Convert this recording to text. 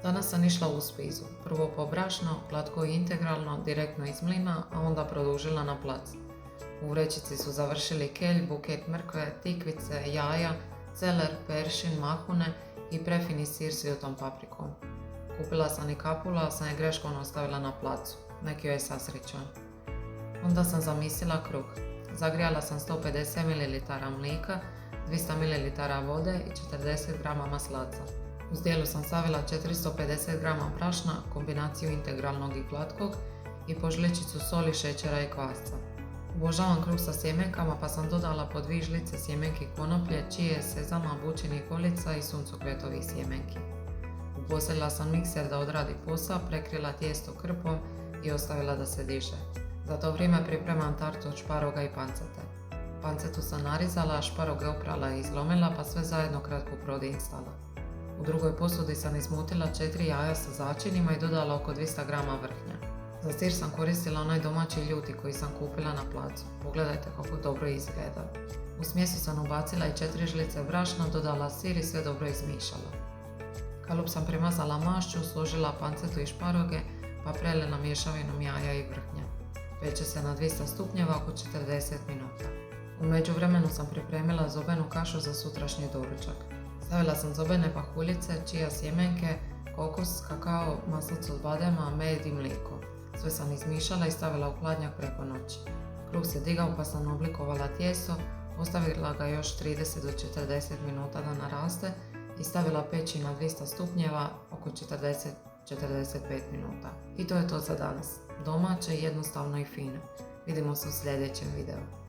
Danas sam išla u spizu, prvo po brašno, glatko i integralno, direktno iz mlina, a onda produžila na plac. U vrećici su završili kelj, buket mrkve, tikvice, jaja, celer, peršin, mahune i prefini sir s ljutom paprikom. Kupila sam i kapulu, a sam je greškom ostavila na placu, neki joj je sasrećan. Onda sam zamislila kruh. Zagrijala sam 150 ml mlijeka, 200 ml vode i 40 g maslaca. U zdjelu sam stavila 450 g brašna, kombinaciju integralnog i glatkog i po žličicu soli, šećera i kvasca. Obožavam kruh sa sjemenkama, pa sam dodala po 2 žlice sjemenki konoplje, čije, sezama, bućinih golica i suncokretovih sjemenki. Uposlila sam mikser da odradi posao, prekrila tijesto krpom i ostavila da se diže. Za to vrijeme pripremam tartu od šparoga i pancete. Pancetu sam narizala, a šparoge oprala i izlomila, pa sve zajedno kratko prodinstala. U drugoj posudi sam izmutila 4 jaja sa začinima i dodala oko 200 g vrhnja. Za sir sam koristila onaj domaći ljuti koji sam kupila na placu. Pogledajte kako dobro izgleda. U smjesu sam ubacila i 4 žlice brašna, dodala sir i sve dobro izmiješala. Kalup sam primazala mašću, složila pancetu i šparoge, pa prelila mješavinom jaja i vrhnja. Peče se na 200 stupnjeva oko 40 minuta. U međuvremenu sam pripremila zobenu kašu za sutrašnji doručak. Stavila sam zobene pahuljice, čija sjemenke, kokos, kakao, maslac od badema, med i mlijeko. Sve sam izmišala i stavila u hladnjak preko noći. Kruh se digao pa sam oblikovala tijesto, ostavila ga još 30 do 40 minuta da naraste i stavila peći na 200 stupnjeva oko 40-45 minuta. I to je to za danas. Domaće, jednostavno i fino. Vidimo se u sljedećem videu.